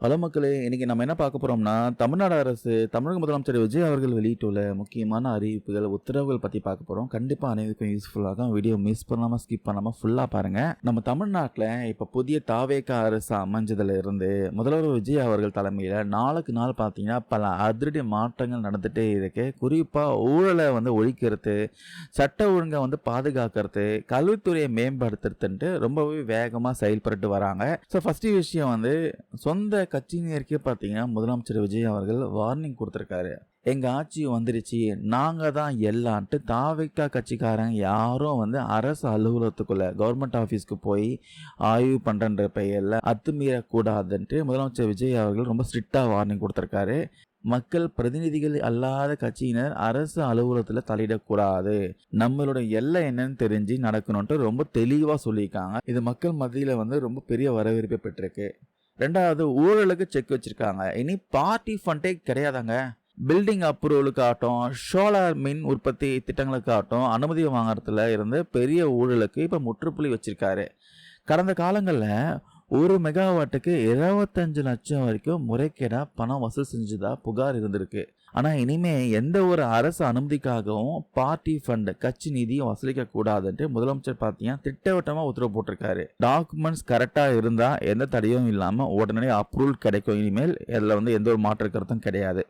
Hello மக்களே! இன்னைக்கு நம்ம என்ன பார்க்க போறோம்னா, தமிழ்நாடு அரசு, தமிழக முதலமைச்சர் விஜய் அவர்கள் வெளியிட்டுள்ள முக்கியமான அறிவிப்புகள், உத்தரவுகள் பத்தி பார்க்க போறோம். கண்டிப்பா அனைவருக்கும் யூஸ்ஃபுல்லா இருக்கும். வீடியோ மிஸ் பண்ணாம, ஸ்கிப் பண்ணாம ஃபுல்லா பாருங்க. நம்ம தமிழ்நாட்டுல இப்ப புதிய தாவேகா அரசு அமைஞ்சதுல இருந்து, முதல்வர் விஜய் அவர்கள் தலைமையில நாளுக்கு நாள் பார்த்தீங்கன்னா, பல அதிரடி மாற்றங்கள் நடந்துட்டே இருக்கு. குறிப்பா ஊழல ஒழிக்கிறது, சட்ட ஒழுங்கை பாதுகாக்கிறது, கல்வித்துறையை மேம்படுத்துறதுன்ட்டு ரொம்பவே வேகமா செயல்பட்டு வராங்க. ஸோ ஃபர்ஸ்ட் விஷயம் சொந்த கட்சியினருக்கே பார்த்தீங்கன்னா முதலமைச்சர் விஜய் அவர்கள் வார்னிங் கொடுத்துருக்காரு. எங்க ஆட்சி வந்துருச்சு, நாங்க தான் எல்லான்ட்டு தாவேகா கட்சிக்காரங்க யாரும் அரசு அலுவலகத்துக்குள்ள கவர்மெண்ட் ஆஃபீஸ்க்கு போய் ஆய்வு பண்றன்ற பெயர்ல அத்துமீறக்கூடாதுன்ட்டு முதலமைச்சர் விஜய் அவர்கள் ரொம்ப ஸ்ட்ரிக்டா வார்னிங் கொடுத்துருக்காரு. மக்கள் பிரதிநிதிகள் அல்லாத கட்சியினர் அரசு அலுவலகத்தில் தலையிடக்கூடாது, நம்மளோட எல்லை என்னன்னு தெரிஞ்சு நடக்கணும்ட்டு ரொம்ப தெளிவாக சொல்லியிருக்காங்க. இது மக்கள் மத்தியில் ரொம்ப பெரிய வரவேற்பை பெற்றிருக்கு. ரெண்டாவது, ஊழலுக்கு செக் வச்சிருக்காங்க. இனி பார்ட்டி ஃபண்டே கிடையாதாங்க. பில்டிங் அப்ரூவலுக்காகட்டும், சோலார் மின் உற்பத்தி திட்டங்களுக்காகட்டும் அனுமதி வாங்குறதுல இருந்து பெரிய ஊழலுக்கு இப்போ முற்றுப்புள்ளி வச்சிருக்காரு. கடந்த காலங்களில் 1 மெகாவாட்டுக்கு 25 லட்சம் வரைக்கும் முறைகேடா பணம் வசூல் செஞ்சதா புகார் இருந்திருக்கு. ஆனா இனிமே எந்த ஒரு அரசு அனுமதிக்காகவும் பார்ட்டி ஃபண்ட் கட்சி நிதியும் வசூலிக்க கூடாதுன்ட்டு முதலமைச்சர் பார்த்தீங்கன்னா திட்டவட்டமா உத்தரவு போட்டிருக்காரு. டாக்குமெண்ட்ஸ் கரெக்டா இருந்தா எந்த தடையும் இல்லாம உடனே அப்ரூவல் கிடைக்கும். இனிமேல் இதுல எந்த ஒரு மாற்று கருத்தும் கிடையாது.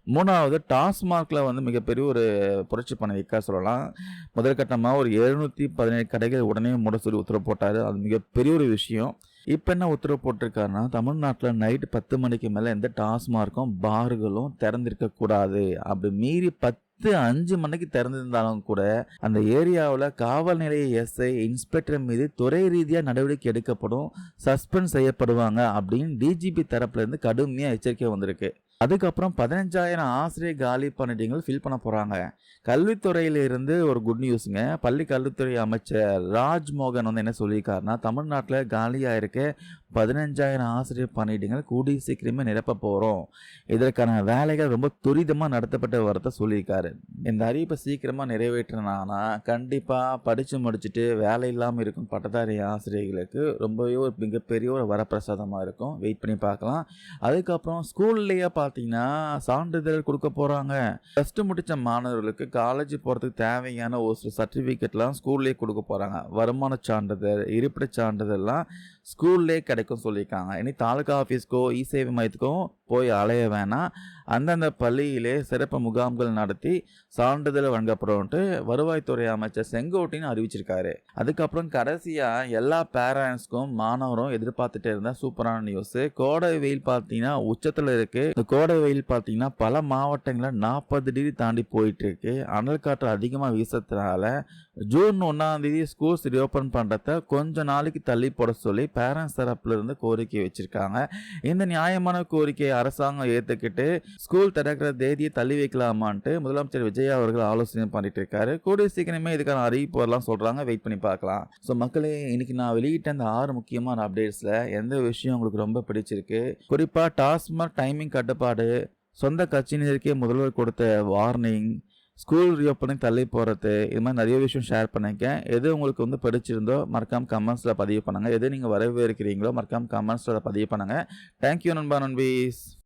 மூணாவது, டாஸ்மாக்ல மிகப்பெரிய ஒரு புரட்சி பண்ணியிருக்கா சொல்லலாம். முதற்கட்டமாக ஒரு 717 கடைகள் உடனே மூட சொல்லி உத்தரவு போட்டாரு. அது மிகப்பெரிய ஒரு விஷயம். இப்போ என்ன உத்தரவு போட்டிருக்காருன்னா, தமிழ்நாட்டில் நைட்டு 10 மணிக்கு மேலே எந்த டாஸ்மார்க்கும் பார்களும் திறந்திருக்க கூடாது. அப்படி மீறி 5 மணிக்கு திறந்திருந்தாலும் கூட அந்த ஏரியாவில் காவல் நிலைய எஸ்ஐ இன்ஸ்பெக்டர் மீது துறை ரீதியாக நடவடிக்கை எடுக்கப்படும், சஸ்பெண்ட் செய்யப்படுவாங்க அப்படின்னு டிஜிபி தரப்புல இருந்து கடுமையாக எச்சரிக்கை வந்திருக்கு. அதுக்கப்புறம் 15,000 ஆசிரியர் காலி பணியிடங்கள் ஃபில் பண்ண போகிறாங்க. கல்வித்துறையிலிருந்து ஒரு குட் நியூஸுங்க. பள்ளி கல்வித்துறை அமைச்சர் ராஜ்மோகன் என்ன சொல்லியிருக்காருன்னா, தமிழ்நாட்டில் காலியாக இருக்க 15,000 ஆசிரியர் பணியிடங்கள் கூடிய சீக்கிரமே நிரப்ப போகிறோம், இதற்கான வேலைகள் ரொம்ப துரிதமாக நடத்தப்பட்டு வரத சொல்லியிருக்காரு. இந்த அறிவிப்பை சீக்கிரமாக நிறைவேற்றினானா கண்டிப்பாக படித்து முடிச்சுட்டு வேலை இல்லாமல் இருக்கும் பட்டதாரி ஆசிரியர்களுக்கு ரொம்பவே ஒரு மிகப்பெரிய ஒரு வரப்பிரசாதமாக இருக்கும். வெயிட் பண்ணி பார்க்கலாம். அதுக்கப்புறம் ஸ்கூல்லையே பார்த்தீங்கன்னா சான்றிதழ் கொடுக்க போகிறாங்க. ப்ளஸ் 2 முடித்த மாணவர்களுக்கு காலேஜ் போகிறதுக்கு தேவையான ஒரு சில சர்டிஃபிகேட்லாம் ஸ்கூல்லேயே கொடுக்க போகிறாங்க. வருமான சான்றிதழ், இருப்பிடச் சான்றிதழ்லாம் ஸ்கூல்லே கிடைக்கும் சொல்லியிருக்காங்க. இனி தாலுகா ஆஃபீஸ்க்கோ இ-சேவை மையத்துக்கும் போய் அலைய வேணாம், அந்தந்த பள்ளியிலே சிறப்பு முகாம்கள் நடத்தி சான்றிதழ் வழங்கப்படும்ட்டு வருவாய்த்துறை அமைச்சர் செங்கோட்டையன் அறிவிச்சிருக்காரு. அதுக்கப்புறம் கடைசியாக எல்லா பேரண்ட்ஸ்க்கும் மாணவரும் எதிர்பார்த்துட்டு இருந்த சூப்பரான நியூஸ். கோடை வெயில் பார்த்தீங்கன்னா உச்சத்தில் இருக்கு. இந்த கோடை வெயில் பார்த்தீங்கன்னா பல மாவட்டங்களில் 40 டிகிரி தாண்டி போயிட்டு இருக்கு. அனல் காற்று அதிகமாக வீசறதுனால ஜூன் 1ஆம் தேதி ஸ்கூல்ஸ் ரீஓப்பன் பண்ணுறத கொஞ்ச நாளைக்கு தள்ளி போட சொல்லி பேரண்ட்ஸ் தரப்புல இருந்து கோரிக்கை வச்சிருக்காங்க. இந்த நியாயமான கோரிக்கையை அரசாங்கம் ஏற்றுக்கிட்டு ஸ்கூல் திறக்கிற தேதியை தள்ளி வைக்கலாமான்ட்டு முதலமைச்சர் விஜய் அவர்கள் ஆலோசனை பண்ணிட்டு இருக்காரு. கூடிய சீக்கிரமே இதுக்கான அறிவிப்பு வரலாம் சொல்றாங்க. வெயிட் பண்ணி பார்க்கலாம். ஸோ மக்களே, இன்னைக்கு நான் வெளியிட்ட அந்த 6 முக்கியமான அப்டேட்ஸ்ல எந்த விஷயம் உங்களுக்கு ரொம்ப பிடிச்சிருக்கு? குறிப்பா டாஸ்மாக் டைமிங் கட்டுப்பாடு, சொந்த கட்சியினருக்கே முதல்வர் கொடுத்த வார்னிங், ஸ்கூல் ரீஓப்பனிங் தள்ளி போகிறது, இது மாதிரி நிறைய விஷயம் ஷேர் பண்ணியிருக்கேன். எது உங்களுக்கு பிடிச்சிருந்தோ மறக்காம கமெண்ட்ஸில் பதிவு பண்ணுங்கள். எது நீங்கள் வரவேற்கிறீங்களோ மறக்காம கமெண்ட்ஸில் பதிவு பண்ணுங்கள். தேங்க்யூ நண்பா நண்பீஸ்.